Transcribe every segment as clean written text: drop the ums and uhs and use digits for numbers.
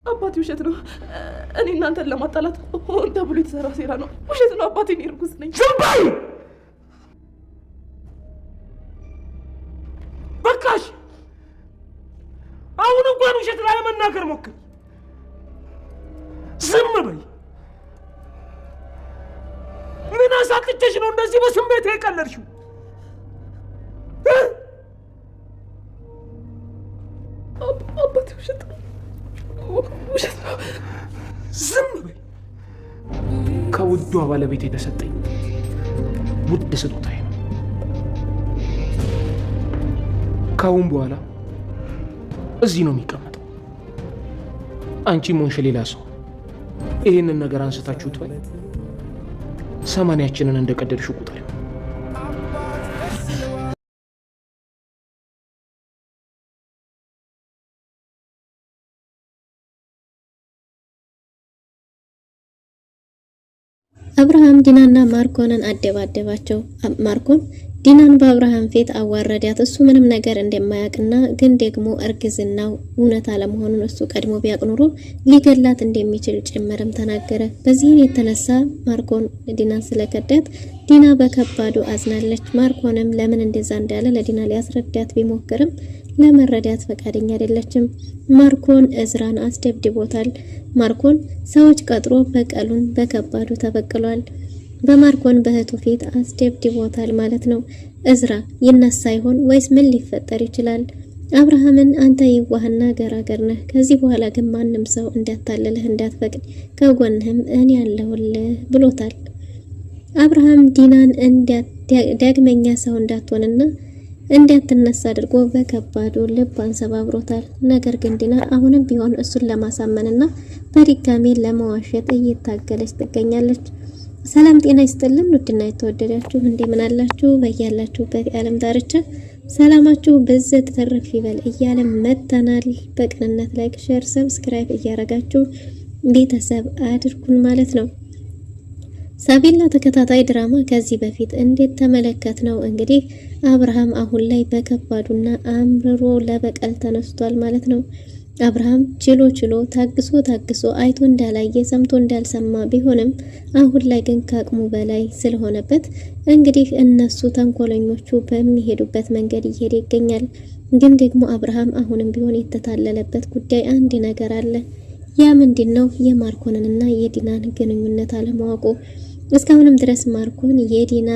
አባቴ ውሸት ነው። እኔ እናንተን ለማጣላት ሆን ተብሎ የተሰራ ሴራ ነው። ውሸት ነው አባቴ፣ እኔ እርጉዝ ነኝ። ዝም በይ በቃሽ። አሁን እንኳን ውሸት ላለመናገር ሞክር። ዝም በይ። ምን አሳጥቼሽ ነው እንደዚህ በስሜት የቀለድሽው? አባቴ ውሸት ነው፣ ውሸት ነው። ዝም በይ። ከውዷ ባለቤት የተሰጠኝ ውድ ስጦታዬ ነው። ካሁን በኋላ እዚህ ነው የሚቀመጠው። አንቺም ሆንሽ ሌላ ሰው ይህንን ነገር አንስታችሁት በይ 80ችንን እንደቀደድሽው ቁጥር አብርሃም ዲናና ማርኮንን አደባደባቸው። ማርኮን ዲናን በአብርሃም ፊት አዋረዳት። እሱ ምንም ነገር እንደማያውቅና ግን ደግሞ እርግዝናው እውነት አለመሆኑን እሱ ቀድሞ ቢያውቅ ኖሮ ሊገላት እንደሚችል ጭምርም ተናገረ። በዚህም የተነሳ ማርኮን ዲናን ስለከዳት ዲና በከባዱ አዝናለች። ማርኮንም ለምን እንደዛ እንዳለ ለዲና ሊያስረዳት ቢሞክርም ለመረዳት ፈቃደኛ አይደለችም። ማርኮን እዝራን አስደብድቦታል። ማርኮን ሰዎች ቀጥሮ በቀሉን በከባዱ ተበቅሏል። በማርኮን በእህቱ ፊት አስደብድቦታል ማለት ነው። እዝራ ይነሳ ይሆን ወይስ ምን ሊፈጠር ይችላል? አብርሃምን አንተ ይዋህና ገራገር ነህ፣ ከዚህ በኋላ ግን ማንም ሰው እንዳታለልህ እንዳትፈቅድ፣ ከጎንህም እኔ ያለሁልህ ብሎታል። አብርሃም ዲናን ዳግመኛ ሰው እንዳትሆንና እንዳትነሳ አድርጎ በከባዱ ልቧን ሰባብሮታል። ነገር ግን ዲና አሁንም ቢሆን እሱን ለማሳመንና በድጋሚ ለመዋሸት እየታገለች ትገኛለች። ሰላም ጤና ይስጥልን ውድና የተወደዳችሁ እንደምን አላችሁ? በያላችሁበት የዓለም ዳርቻ ሰላማችሁ በዘት ተረፍ ይበል እያለ መተናል። በቅንነት ላይክ፣ ሼር፣ ሰብስክራይብ እያረጋችሁ ቤተሰብ አድርጉን ማለት ነው። ሳቢላ ተከታታይ ድራማ ከዚህ በፊት እንዴት ተመለከት ነው እንግዲህ አብርሃም አሁን ላይ በከባዱና አምርሮ ለበቀል ተነስቷል ማለት ነው። አብርሃም ችሎ ታግሶ አይቶ እንዳላየ ሰምቶ እንዳልሰማ ቢሆንም አሁን ላይ ግን ከአቅሙ በላይ ስለሆነበት እንግዲህ እነሱ ተንኮለኞቹ በሚሄዱበት መንገድ እየሄደ ይገኛል። ግን ደግሞ አብርሃም አሁንም ቢሆን የተታለለበት ጉዳይ አንድ ነገር አለ። ያ ምንድነው? የማርኮንንና የዲናን ግንኙነት አለማወቁ። እስካሁንም ድረስ ማርኮን የዲና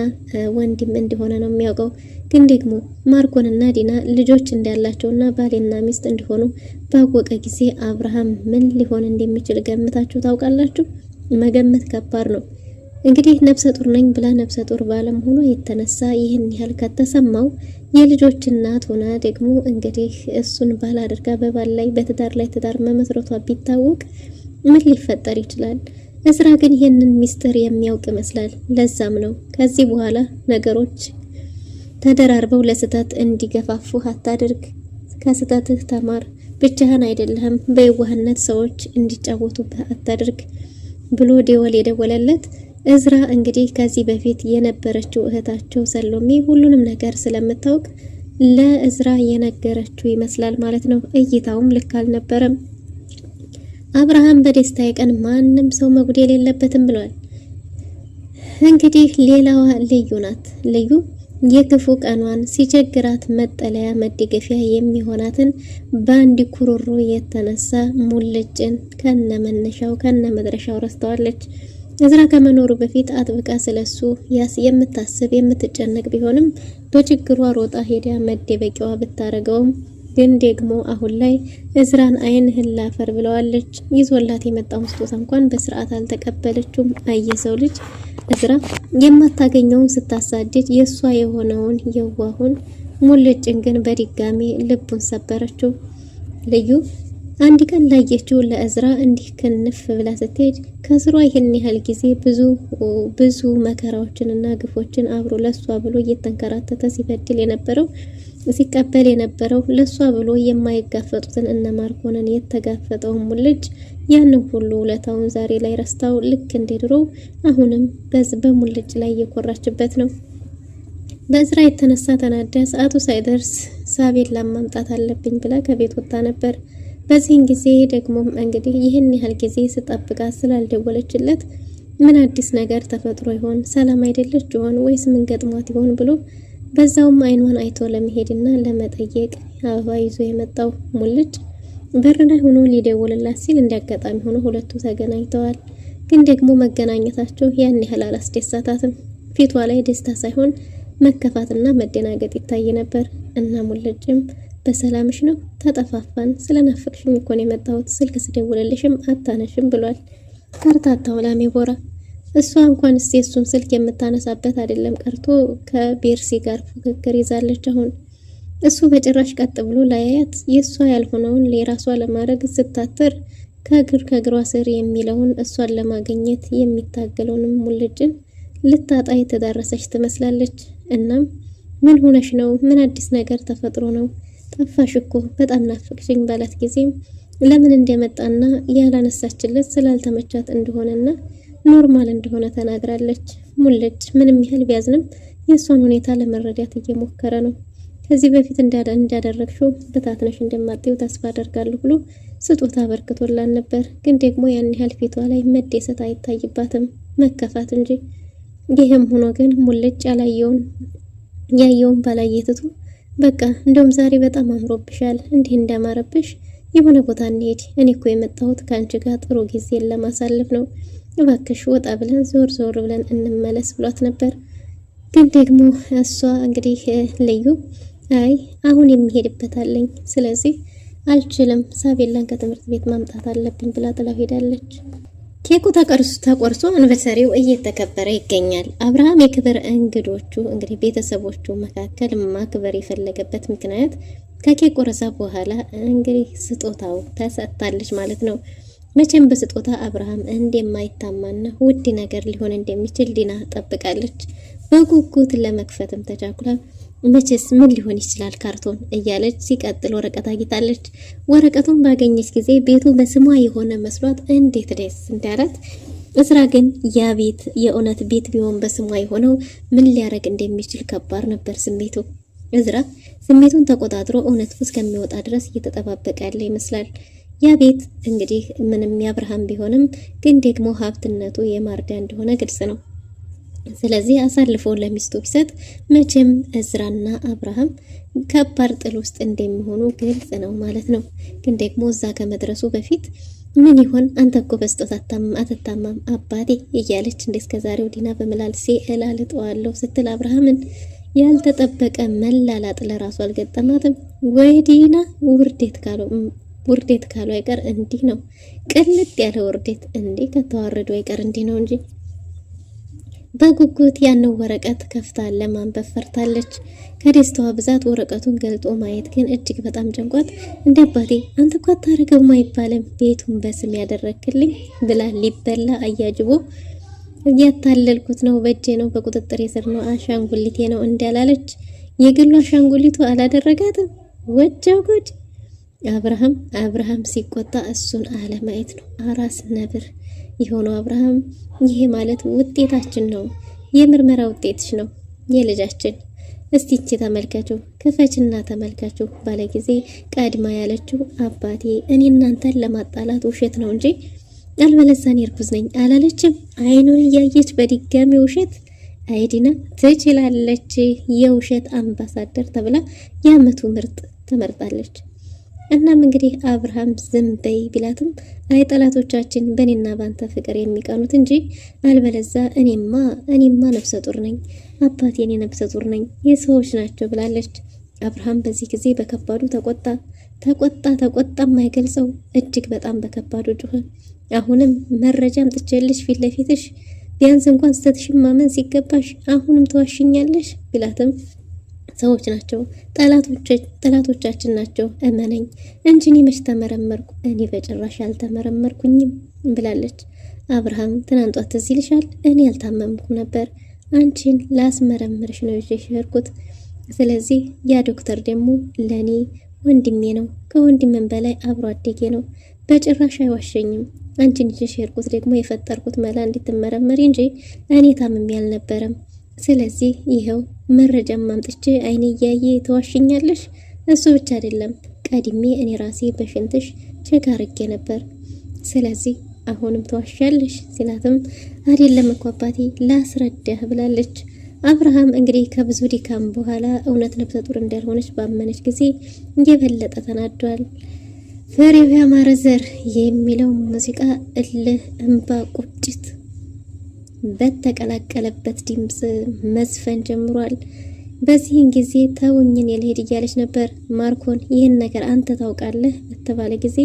ወንድም እንደሆነ ነው የሚያውቀው። ግን ደግሞ ማርኮንና ዲና ልጆች እንዳላቸውና ባልና ሚስት እንደሆኑ ባወቀ ጊዜ አብርሃም ምን ሊሆን እንደሚችል ገምታችሁ ታውቃላችሁ? መገመት ከባድ ነው። እንግዲህ ነፍሰ ጡር ነኝ ብላ ነፍሰ ጡር ባለመሆኗ የተነሳ ይህን ያህል ከተሰማው የልጆች እናት ሆና ደግሞ እንግዲህ እሱን ባል አድርጋ በባል ላይ በትዳር ላይ ትዳር መመስረቷ ቢታወቅ ምን ሊፈጠር ይችላል? እስራ ግን ይህንን ሚስጥር የሚያውቅ ይመስላል። ለዛም ነው ከዚህ በኋላ ነገሮች ተደራርበው ለስተት እንዲገፋፉ አታድርግ፣ ከስተትህ ተማር፣ ብቻህን አይደለህም፣ በየዋህነት ሰዎች እንዲጫወቱብህ አታድርግ ብሎ ደወል የደወለለት እዝራ እንግዲህ ከዚህ በፊት የነበረችው እህታቸው ሰሎሜ ሁሉንም ነገር ስለምታውቅ ለእዝራ የነገረችው ይመስላል ማለት ነው። እይታውም ልክ አልነበረም። አብርሃም በደስታዬ ቀን ማንም ሰው መጉደል የለበትም ብሏል። እንግዲህ ሌላዋ ልዩ ናት። ልዩ የክፉ ቀኗን ሲቸግራት መጠለያ መደገፊያ የሚሆናትን በአንድ ኩሩሩ የተነሳ ሙልጭን ከነመነሻው ከነመድረሻው ረስተዋለች። እዝራ ከመኖሩ በፊት አጥብቃ ስለሱ የምታስብ የምትጨነቅ ቢሆንም በችግሯ ሮጣ ሄዳ መደበቂያዋ ብታረገውም ግን ደግሞ አሁን ላይ እዝራን አይንህን ላፈር ብለዋለች። ይዞላት የመጣውን ስጦታ እንኳን በስርዓት አልተቀበለችውም። አየሰው ልጅ እዝራ የማታገኘውን ስታሳድድ የሷ የሆነውን የዋሁን ሙልጭን ግን በድጋሚ ልቡን ሰበረችው። ልዩ አንድ ቀን ላየችው ለእዝራ እንዲህ ክንፍ ብላ ስትሄድ ከስሯ ይህን ያህል ጊዜ ብዙ መከራዎችንና ግፎችን አብሮ ለሷ ብሎ እየተንከራተተ ሲበድል የነበረው ሲቀበል የነበረው ለሷ ብሎ የማይጋፈጡትን እነ ማርኮንን የተጋፈጠው ሙልጭ ያንን ሁሉ ውለታውን ዛሬ ላይ ረስታው ልክ እንደድሮ አሁንም በሙልጭ ላይ እየኮራችበት ነው። በእዝራ የተነሳ ተናዳ ሰዓቱ ሳይደርስ ሳቤላን ማምጣት አለብኝ ብላ ከቤት ወጣ ነበር። በዚህን ጊዜ ደግሞ እንግዲህ ይህን ያህል ጊዜ ስጠብቃት ስላልደወለችለት ምን አዲስ ነገር ተፈጥሮ ይሆን? ሰላም አይደለች ይሆን ወይስ ምን ገጥሟት ይሆን ብሎ በዛውም አይኗን አይቶ ለመሄድና ለመጠየቅ አበባ ይዞ የመጣው ሙልጭ በር ላይ ሆኖ ሊደውልላት ሲል እንዲያጋጣሚ ሆኖ ሁለቱ ተገናኝተዋል። ግን ደግሞ መገናኘታቸው ያን ያህል አላስደሳታትም። ፊቷ ላይ ደስታ ሳይሆን መከፋትና መደናገጥ ይታይ ነበር። እና ሙልጭም በሰላምሽ ነው? ተጠፋፋን፣ ስለናፈቅሽኝ እኮ ነው የመጣሁት፣ ስልክ ስደውልልሽም አታነሽም ብሏል። ከርታታው ላሜ ቦራ እሷ እንኳን የሱን ስልክ የምታነሳበት አይደለም ቀርቶ ከቤርሲ ጋር ፉክክር ይዛለች። አሁን እሱ በጭራሽ ቀጥ ብሎ ላያያት የሷ ያልሆነውን ለራሷ ለማድረግ ስታተር ከእግሯ ስር የሚለውን እሷን ለማግኘት የሚታገለውንም ሙልጭን ልታጣ የተዳረሰች ትመስላለች። እናም ምን ሆነሽ ነው? ምን አዲስ ነገር ተፈጥሮ ነው? ጠፋሽ እኮ በጣም ናፈቅሽኝ ባላት ጊዜም ለምን እንደመጣና ያላነሳችለት ስላልተመቻት እንደሆነና ኖርማል እንደሆነ ተናግራለች። ሙልጭ ምንም ያህል ቢያዝንም የሷን ሁኔታ ለመረዳት እየሞከረ ነው። ከዚህ በፊት እንዳደረግሽው በታትነሽ እንደማጥዩ ተስፋ አደርጋለሁ ብሎ ስጦታ አበርክቶላን ነበር። ግን ደግሞ ያን ያህል ፊቷ ላይ መደሰት አይታይባትም፣ መከፋት እንጂ። ይህም ሆኖ ግን ሙልጭ ያየውን ባላየትቱ በቃ እንደውም ዛሬ በጣም አምሮብሻል፣ እንዲህ እንዳማረብሽ የሆነ ቦታ እንሄድ፣ እኔ እኮ የመጣሁት ከአንቺ ጋር ጥሩ ጊዜን ለማሳለፍ ነው፣ እባክሽ ወጣ ብለን ዞር ብለን እንመለስ ብሏት ነበር። ግን ደግሞ እሷ እንግዲህ ልዩ አይ አሁን የሚሄድበት አለኝ፣ ስለዚህ አልችልም፣ ሳቤላን ከትምህርት ቤት ማምጣት አለብኝ ብላ ጥላው ሄዳለች። ኬኩ ተቆርሶ አንቨርሰሪው እየተከበረ ይገኛል። አብርሃም የክብር እንግዶቹ እንግዲህ ቤተሰቦቹ መካከል ማክበር የፈለገበት ምክንያት ከኬክ ቆረሳ በኋላ እንግዲህ ስጦታው ተሰጥታለች ማለት ነው። መቼም በስጦታ አብርሃም እንደማይታማና ውድ ነገር ሊሆን እንደሚችል ዲና ጠብቃለች። በጉጉት ለመክፈትም ተቻኩላ መቼስ ምን ሊሆን ይችላል ካርቶን እያለች ሲቀጥል ወረቀት አግኝታለች። ወረቀቱን ባገኘች ጊዜ ቤቱ በስሟ የሆነ መስሏት እንዴት ደስ እንዳላት። እስራ ግን ያ ቤት የእውነት ቤት ቢሆን በስሟ የሆነው ምን ሊያረግ እንደሚችል ከባድ ነበር ስሜቱ። እዝራ ስሜቱን ተቆጣጥሮ እውነቱ እስከሚወጣ ድረስ እየተጠባበቀ ያለ ይመስላል። ያ ቤት እንግዲህ ምንም የአብርሃም ቢሆንም ግን ደግሞ ሀብትነቱ የማርዳ እንደሆነ ግልጽ ነው። ስለዚህ አሳልፎ ለሚስቱ ቢሰጥ መቼም እዝራና አብርሃም ከባድ ጥል ውስጥ እንደሚሆኑ ግልጽ ነው ማለት ነው። ግን ደግሞ እዛ ከመድረሱ በፊት ምን ይሆን አንተ እኮ በስጦታ አትታማም አባቴ እያለች እንደስከዛሬው ዲና በመላልሴ እላልጠዋለሁ ስትል አብርሃምን ያልተጠበቀ መላላጥ ለራሱ አልገጠማትም ወይ ዲና? ውርዴት ካለው አይቀር እንዲህ ነው። ቅልጥ ያለ ውርዴት እንዲህ ከተዋረደው አይቀር እንዲህ ነው እንጂ። በጉጉት ያንን ወረቀት ከፍታ ለማንበብ ፈርታለች። ከደስታዋ ብዛት ወረቀቱን ገልጦ ማየት ግን እጅግ በጣም ጨንቋት፣ እንደ አባቴ አንተ እኮ አታረገውም አይባልም ቤቱን በስም ያደረክልኝ ብላ ሊበላ አያጅቦ እያታለልኩት ነው፣ በእጄ ነው፣ በቁጥጥር ስር ነው፣ አሻንጉሊቴ ነው እንዳላለች የግሉ አሻንጉሊቱ አላደረጋትም። ወጀው ጉድ! አብርሃም ሲቆጣ እሱን አለማየት ነው አራስ ነብር የሆነው አብርሃም። ይሄ ማለት ውጤታችን ነው፣ የምርመራ ውጤትሽ ነው የልጃችን። እስቲ እቺ ተመልከቹ፣ ክፈችና ተመልከቹ ባለ ጊዜ ቀድማ ያለችው አባቴ እኔ እናንተን ለማጣላት ውሸት ነው እንጂ አልበለዛኔ እርጉዝ ነኝ አላለችም። አይኑን እያየች በድጋሚ ውሸት። አይዲና ትችላለች፣ የውሸት አምባሳደር ተብላ የአመቱ ምርጥ ተመርጣለች። እናም እንግዲህ አብርሃም ዝም በይ ቢላትም አይ ጠላቶቻችን በእኔና ባንተ ፍቅር የሚቀኑት እንጂ አልበለዛ እኔማ ነፍሰ ጡር ነኝ አባቴ፣ እኔ ነፍሰ ጡር ነኝ የሰዎች ናቸው ብላለች። አብርሃም በዚህ ጊዜ በከባዱ ተቆጣ የማይገልጸው እጅግ በጣም በከባዱ ጮኸ። አሁንም መረጃ አምጥቼልሽ ፊት ለፊትሽ ቢያንስ እንኳን ስተትሽን ማመን ሲገባሽ አሁንም ተዋሽኛለሽ ቢላትም ሰዎች ናቸው ጠላቶቻችን ናቸው እመነኝ እንጂ እኔ መች ተመረመርኩ? እኔ በጭራሽ አልተመረመርኩኝም ብላለች። አብርሃም ትናንጧት ትዝ ይልሻል እኔ ያልታመምኩም ነበር፣ አንቺን ላስመረምርሽ ነው ይዤሽ ሄድኩት። ስለዚህ ያ ዶክተር ደግሞ ለኔ ወንድሜ ነው፣ ከወንድሜም በላይ አብሮ አደጌ ነው፣ በጭራሽ አይዋሸኝም። አንቺን ይዤሽ ሄድኩት ደግሞ የፈጠርኩት መላ እንድትመረመሪ እንጂ እኔ ታምሜ አልነበረም። ስለዚህ ይኸው መረጃም ማምጥቼ አይኔ እያየ ተዋሽኛለሽ። እሱ ብቻ አይደለም ቀድሜ እኔ ራሴ በሽንትሽ ቼክ አድርጌ ነበር። ስለዚህ አሁንም ተዋሻለሽ ሲላትም አይደለም እኮ አባቴ ላስረዳህ ብላለች። አብርሃም እንግዲህ ከብዙ ድካም በኋላ እውነት ነፍሰ ጡር እንዳልሆነች ባመነች ጊዜ የበለጠ ተናዷል። ፍሬው ያማረ ዘር የሚለው ሙዚቃ እልህ፣ እንባ፣ ቁጭት በተቀላቀለበት ድምፅ መዝፈን ጀምሯል። በዚህን ጊዜ ተውኝን የልሄድ እያለች ነበር። ማርኮን ይህን ነገር አንተ ታውቃለህ በተባለ ጊዜ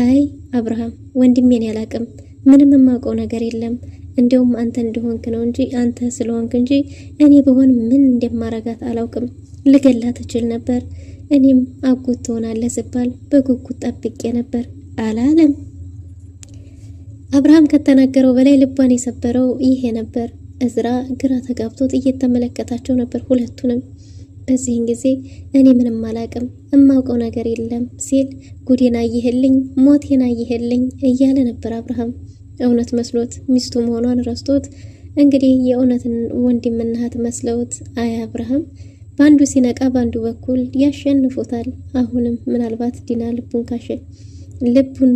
አይ አብርሃም ወንድሜን ያላቅም ምንም የማውቀው ነገር የለም እንዲያውም አንተ እንደሆንክ ነው እንጂ አንተ ስለሆንክ እንጂ እኔ በሆን ምን እንደማረጋት አላውቅም። ልገላት እችል ነበር። እኔም አጎት ትሆናለህ ስባል በጉጉት ጠብቄ ነበር አላለም። አብርሃም ከተናገረው በላይ ልቧን የሰበረው ይሄ ነበር። እዝራ ግራ ተጋብቶት እየተመለከታቸው ነበር ሁለቱንም። በዚህን ጊዜ እኔ ምንም አላቅም እማውቀው ነገር የለም ሲል ጉዴና ይህልኝ ሞቴና ይህልኝ እያለ ነበር አብርሃም። እውነት መስሎት ሚስቱ መሆኗን ረስቶት እንግዲህ የእውነትን ወንድምና እህት መስለውት አይ አብርሃም በአንዱ ሲነቃ በአንዱ በኩል ያሸንፉታል። አሁንም ምናልባት ዲና ልቡን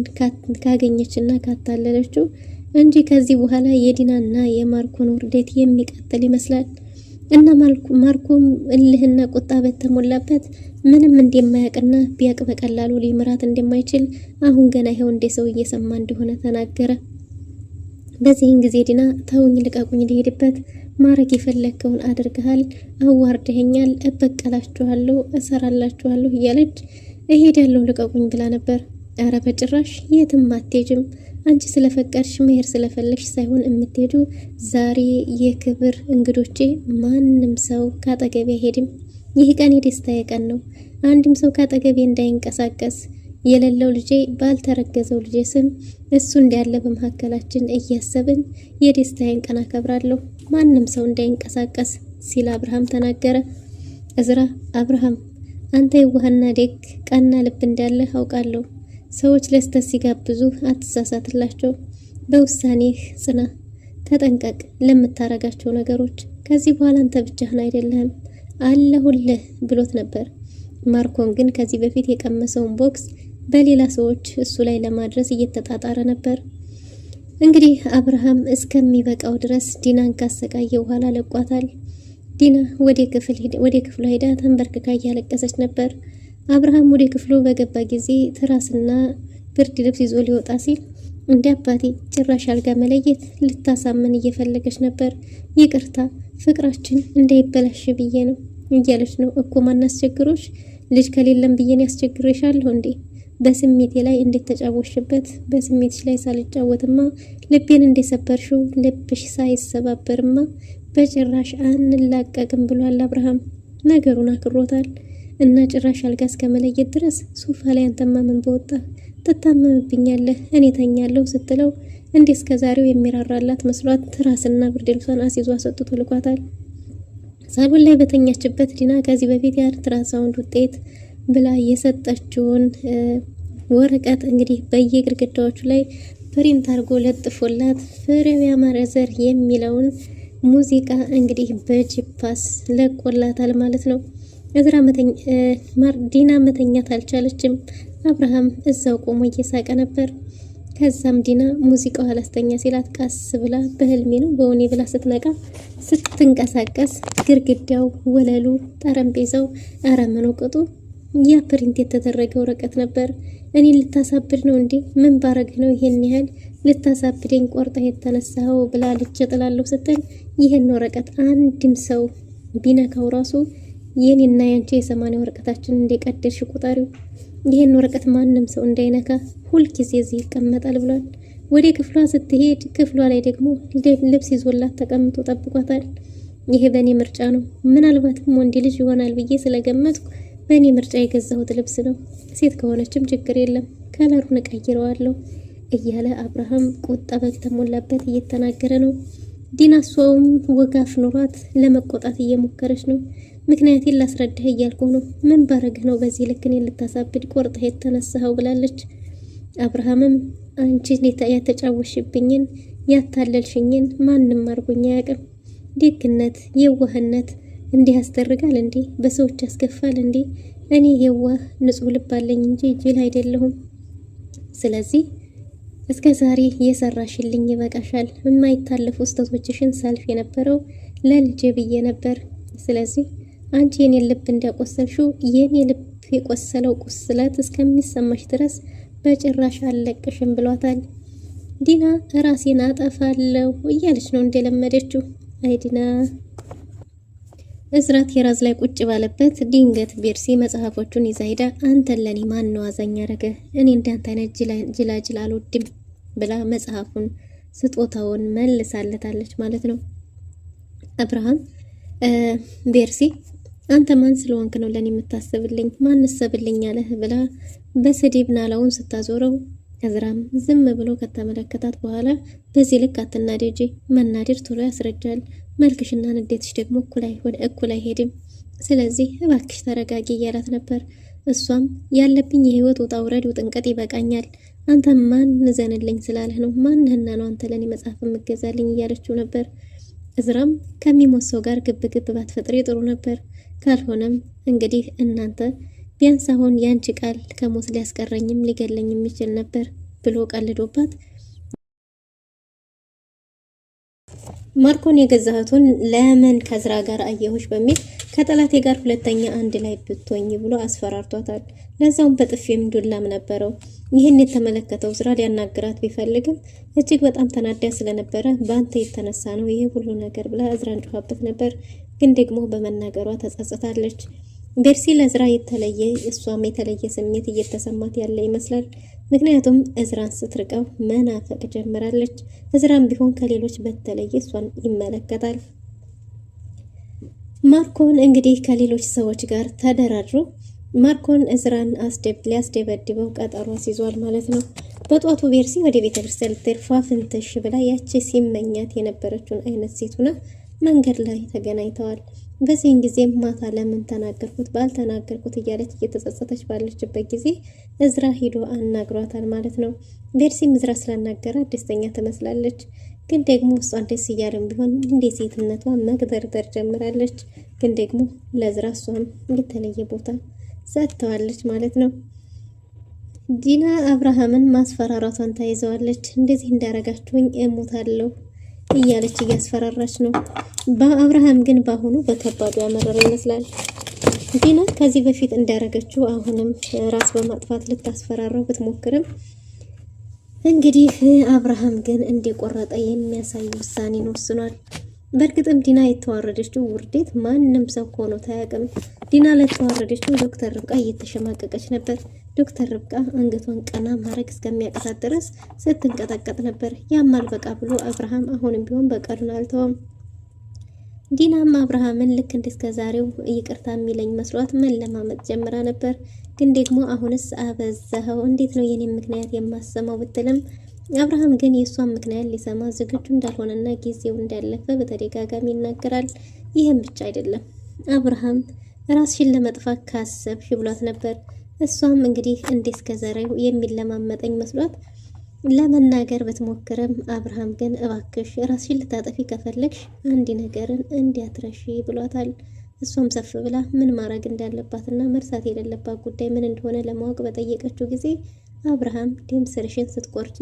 ካገኘችና ካታለለችው እንጂ ከዚህ በኋላ የዲናና የማርኮን ውርደት የሚቀጥል ይመስላል። እና ማርኮም እልህና ቁጣ በተሞላበት ምንም እንደማያውቅና ቢያቅ በቀላሉ ሊምራት እንደማይችል አሁን ገና ይኸው እንደ ሰው እየሰማ እንደሆነ ተናገረ። በዚህን ጊዜ ዲና ተውኝ ልቀቁኝ ልሄድበት ማረግ የፈለከውን አድርገሃል፣ አዋርደኸኛል፣ እበቀላችኋለሁ፣ እሰራላችኋለሁ እያለች እሄዳለሁ ልቀቁኝ ብላ ነበር። አረ በጭራሽ የትም አትሄጂም። አንቺ ስለፈቀድሽ መሄድ ስለፈለግሽ ሳይሆን የምትሄዱ ዛሬ የክብር እንግዶቼ ማንም ሰው ካጠገቤ አይሄድም። ይህ ቀን የደስታዬ ቀን ነው። አንድም ሰው ካጠገቤ እንዳይንቀሳቀስ የሌለው ልጄ ባልተረገዘው ልጄ ስም እሱ እንዳለ በመካከላችን እያሰብን የደስታዬን ቀን አከብራለሁ። ማንም ሰው እንዳይንቀሳቀስ ሲል አብርሃም ተናገረ። እዝራ አብርሃም አንተ የዋህና ደግ ቀና ልብ እንዳለ አውቃለሁ። ሰዎች ለስተት ሲጋብዙ አትሳሳትላቸው። በውሳኔህ ጽና፣ ተጠንቀቅ ለምታረጋቸው ነገሮች። ከዚህ በኋላ አንተ ብቻህን አይደለህም አለሁልህ ብሎት ነበር። ማርኮን ግን ከዚህ በፊት የቀመሰውን ቦክስ በሌላ ሰዎች እሱ ላይ ለማድረስ እየተጣጣረ ነበር። እንግዲህ አብርሃም እስከሚበቃው ድረስ ዲናን ካሰቃየ በኋላ ለቋታል። ዲና ወደ ክፍሉ ሄዳ ተንበርክካ እያለቀሰች ነበር። አብርሃም ወደ ክፍሉ በገባ ጊዜ ትራስና ብርድ ልብስ ይዞ ሊወጣ ሲል እንደ አባቴ ጭራሽ አልጋ መለየት ልታሳመን እየፈለገች ነበር። ይቅርታ ፍቅራችን እንዳይበላሽ ብዬ ነው እያለች ነው እኮ። ማን አስቸግሮሽ? ልጅ ከሌለም ብዬን ያስቸግረሻለሁ እንዴ? በስሜቴ ላይ እንዴት ተጫወሽበት? በስሜትሽ ላይ ሳልጫወትማ ልቤን እንደሰበርሽው ልብሽ ሳይሰባበርማ በጭራሽ አንላቀቅም ብሏል አብርሃም። ነገሩን አክሮታል እና ጭራሽ አልጋ እስከመለየት ድረስ ሶፋ ላይ አንተማ ምን በወጣ ትታመምብኛለህ እኔ ተኛለሁ ስትለው እንዴ እስከዛሬው የሚራራላት መስሏት ትራስና ብርድ ልብሷን አስይዞ አሰጥቶ ልኳታል። ሳሎን ላይ በተኛችበት ዲና ከዚህ በፊት የአልትራሳውንድ ውጤት ብላ የሰጠችውን ወረቀት እንግዲህ በየግድግዳዎቹ ላይ ፕሪንት አድርጎ ለጥፎላት ፍሬው ያማረ ዘር የሚለውን ሙዚቃ እንግዲህ በጂፓስ ለቆላታል ማለት ነው። ዲና መተኛት አልቻለችም። አብርሃም እዛው ቆሞ እየሳቀ ነበር። ከዛም ዲና ሙዚቃው አላስተኛ ሲላት ቀስ ብላ በህልሜ ነው በእውኔ ብላ ስትነቃ ስትንቀሳቀስ ግርግዳው፣ ወለሉ፣ ጠረጴዛው አረመኖ ቅጡ ያ ፕሪንት የተደረገ ወረቀት ነበር። እኔ ልታሳብድ ነው እንዴ? ምን ባረግ ነው ይሄን ያህል ልታሳብደኝ ቆርጣ የተነሳው ብላ ልትጥላለሁ ስትል ይሄን ወረቀት አንድም ሰው ቢነካው ራሱ የኔና ያንቺ የ80 ወረቀታችን እንደቀደልሽ ቁጣሪው ይሄን ወረቀት ማንም ሰው እንዳይነካ ሁልጊዜ እዚህ ይቀመጣል ብሏል። ወደ ክፍሏ ስትሄድ ክፍሏ ላይ ደግሞ ልብስ ይዞላት ተቀምጦ ጠብቋታል። ይሄ በእኔ ምርጫ ነው፣ ምናልባትም ወንድ ልጅ ይሆናል ብዬ ስለገመትኩ በእኔ ምርጫ የገዛሁት ልብስ ነው። ሴት ከሆነችም ችግር የለም ከለሩን እቀይረዋለሁ እያለ አብርሃም ቁጣ በተሞላበት እየተናገረ ነው። ዲና እሷውም ወጋፍ ኑሯት ለመቆጣት እየሞከረች ነው። ምክንያቱም ላስረዳህ እያልኩ ነው። ምን ባረግህ ነው በዚህ ልክ እኔን ልታሳብድ ቆርጠህ የተነሳኸው ብላለች። አብርሃምም አንቺ ያተጫወሽብኝን ያታለልሽኝን ማንም አርጎኝ አያውቅም። ደግነት፣ የዋህነት እንዲህ ያስደርጋል እንዴ? በሰዎች ያስከፋል እንዴ? እኔ የዋህ ንጹህ ልብ አለኝ እንጂ ጅል አይደለሁም። ስለዚህ እስከ ዛሬ የሰራሽልኝ ይበቃሻል። የማይታለፉ ስህተቶችሽን ሳልፍ የነበረው ለልጄ ብዬ ነበር። ስለዚህ አንቺ የኔ ልብ እንዳቆሰልሽው የኔ ልብ የቆሰለው ቁስለት እስከሚሰማሽ ድረስ በጭራሽ አልለቅሽም ብሏታል። ዲና ራሴን አጠፋለሁ እያለች ነው እንደለመደችው። አይ ዲና። እዝራት የራዝ ላይ ቁጭ ባለበት ድንገት ቤርሲ መጽሐፎቹን ይዛ ሄዳ አንተን ለኔ ማን ነው አዛኝ ያረገ? እኔ እንዳንተ አይነት ጅላጅል አልወድም ብላ መጽሐፉን ስጦታውን መልሳለታለች ማለት ነው። አብርሃም ቤርሲ አንተ ማን ስለሆንክ ነው ለኔ የምታስብልኝ? ማን ሰብልኝ አለህ ብላ በስድብ ናላውን ስታዞረው እዝራም ዝም ብሎ ከተመለከታት በኋላ በዚህ ልክ አትናደጂ፣ መናደድ ቶሎ ያስረጃል፣ መልክሽና ንዴትሽ ደግሞ እኩል አይሄድም። ስለዚህ እባክሽ ተረጋጊ እያላት ነበር። እሷም ያለብኝ የህይወት ውጣ ውረድ ውጥንቀት ይበቃኛል፣ አንተ ማን ንዘንልኝ ስላለህ ነው? ማንህና ነው አንተ ለኔ መጽሐፍ የምገዛልኝ እያለችው ነበር። እዝራም ከሚሞት ሰው ጋር ግብ ባትፈጥሪ ጥሩ ነበር፣ ካልሆነም እንግዲህ እናንተ ቢያንስ አሁን ያንቺ ቃል ከሞት ሊያስቀረኝም ሊገለኝም የሚችል ነበር ብሎ ቀልዶባት ማርኮን የገዛቱን ለምን ከዝራ ጋር አየሁሽ በሚል ከጠላቴ ጋር ሁለተኛ አንድ ላይ ብትሆኝ ብሎ አስፈራርቷታል። ለዛውም በጥፊም ዱላም ነበረው። ይህን የተመለከተው ዝራ ሊያናግራት ቢፈልግም እጅግ በጣም ተናዳ ስለነበረ በአንተ የተነሳ ነው ይሄ ሁሉ ነገር ብላ እዝራን ጮኻበት ነበር። ግን ደግሞ በመናገሯ ተጸጽታለች። ቤርሲ ለዝራ የተለየ እሷም የተለየ ስሜት እየተሰማት ያለ ይመስላል። ምክንያቱም እዝራን ስትርቀው መናፈቅ ጀምራለች። እዝራን ቢሆን ከሌሎች በተለየ እሷን ይመለከታል። ማርኮን እንግዲህ ከሌሎች ሰዎች ጋር ተደራድሮ ማርኮን እዝራን ሊያስደበድበው ቀጠሮ አስይዟል ማለት ነው። በጧቱ ቤርሲ ወደ ቤተክርስቲያን ልትሄድ ፏፍንትሽ ብላ ያቺ ሲመኛት የነበረችውን አይነት ሴት ሆና መንገድ ላይ ተገናኝተዋል። በዚህን ጊዜ ማታ ለምን ተናገርኩት ባልተናገርኩት እያለች እየተጸጸተች ባለችበት ጊዜ እዝራ ሂዶ አናግሯታል ማለት ነው። ቤርሲም እዝራ ስላናገራት ደስተኛ ትመስላለች። ግን ደግሞ እሷን ደስ እያለም ቢሆን እንደ ሴትነቷ መግደርደር ጀምራለች። ግን ደግሞ ለእዝራ እሷም የተለየ ቦታ ሰጥተዋለች ማለት ነው። ዲና አብርሃምን ማስፈራራቷን ተይዘዋለች። እንደዚህ እንዳረጋችሁኝ እሞታለሁ እያለች እያስፈራራች ነው። በአብርሃም ግን በአሁኑ በከባዱ ያመረረ ይመስላል። ዲና ከዚህ በፊት እንዳረገችው አሁንም ራስ በማጥፋት ልታስፈራራው ብትሞክርም እንግዲህ አብርሃም ግን እንደቆረጠ የሚያሳይ ውሳኔ ወስኗል። በእርግጥም ዲና የተዋረደችው ውርዴት ማንም ሰው ሆኖ ታያቅም። ዲና ለተዋረደችው ዶክተር ርብቃ እየተሸማቀቀች ነበር። ዶክተር ርብቃ አንገቷን ቀና ማድረግ እስከሚያቀታት ድረስ ስትንቀጠቀጥ ነበር። ያም አልበቃ ብሎ አብርሃም አሁንም ቢሆን በቀሉን አልተወም። ዲናም አብርሃምን ልክ እንደስከዛሬው ይቅርታ የሚለኝ መስሏት መለማመጥ ጀምራ ነበር። ግን ደግሞ አሁንስ አበዛኸው፣ እንዴት ነው የኔ ምክንያት የማሰማው ብትልም አብርሃም ግን የእሷን ምክንያት ሊሰማ ዝግጁ እንዳልሆነና ጊዜው እንዳለፈ በተደጋጋሚ ይናገራል። ይህም ብቻ አይደለም፣ አብርሃም ራስሽን ለመጥፋት ካሰብሽ ብሏት ነበር። እሷም እንግዲህ እንደስከዛሬው የሚለማመጠኝ መስሏት ለመናገር ብትሞክርም አብርሃም ግን እባክሽ ራስሽን ልታጠፊ ከፈለግሽ አንድ ነገርን እንዲያትረሺ ብሏታል። እሷም ሰፍ ብላ ምን ማድረግ እንዳለባትና መርሳት የሌለባት ጉዳይ ምን እንደሆነ ለማወቅ በጠየቀችው ጊዜ አብርሃም ደም ስርሽን ስትቆርጪ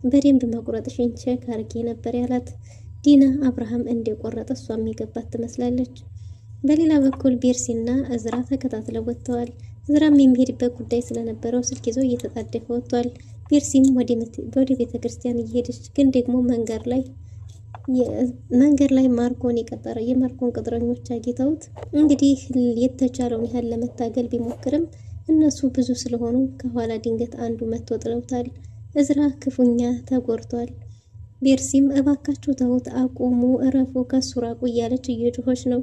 በደንብ መቁረጥሽን ቼክ አድርጌ ነበር ያላት። ዲና አብርሃም እንደቆረጠ እሷም የገባት ትመስላለች። በሌላ በኩል ቤርሲና እዝራ ተከታትለው ወጥተዋል። እዝራም የሚሄድበት ጉዳይ ስለነበረው ስልክ ይዞ እየተጣደፈ ወጥቷል። ቤርሲም ወደ ቤተ ክርስቲያን እየሄደች ግን ደግሞ መንገድ ላይ ማርኮን የማርኮን ቅጥረኞች አግኝተውት እንግዲህ የተቻለውን ያህል ለመታገል ቢሞክርም እነሱ ብዙ ስለሆኑ ከኋላ ድንገት አንዱ መጥቶ ጥለውታል። እዝራ ክፉኛ ተጎድቷል። ቤርሲም እባካችሁ ተውት፣ አቁሙ፣ እረፉ፣ ከሱ ራቁ እያለች እየጮኸች ነው።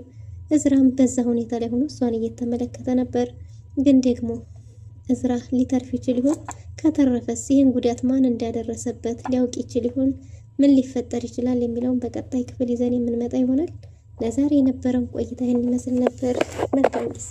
እዝራም በዛ ሁኔታ ላይ ሆኖ እሷን እየተመለከተ ነበር። ግን ደግሞ እዝራ ሊተርፍ ይችል ይሆን? ከተረፈስ ይህን ጉዳት ማን እንዳደረሰበት ሊያውቅ ይችል ይሆን? ምን ሊፈጠር ይችላል የሚለውን በቀጣይ ክፍል ይዘን የምንመጣ ይሆናል። ለዛሬ የነበረን ቆይታ ይህን ይመስል ነበር። መልካም ጊዜ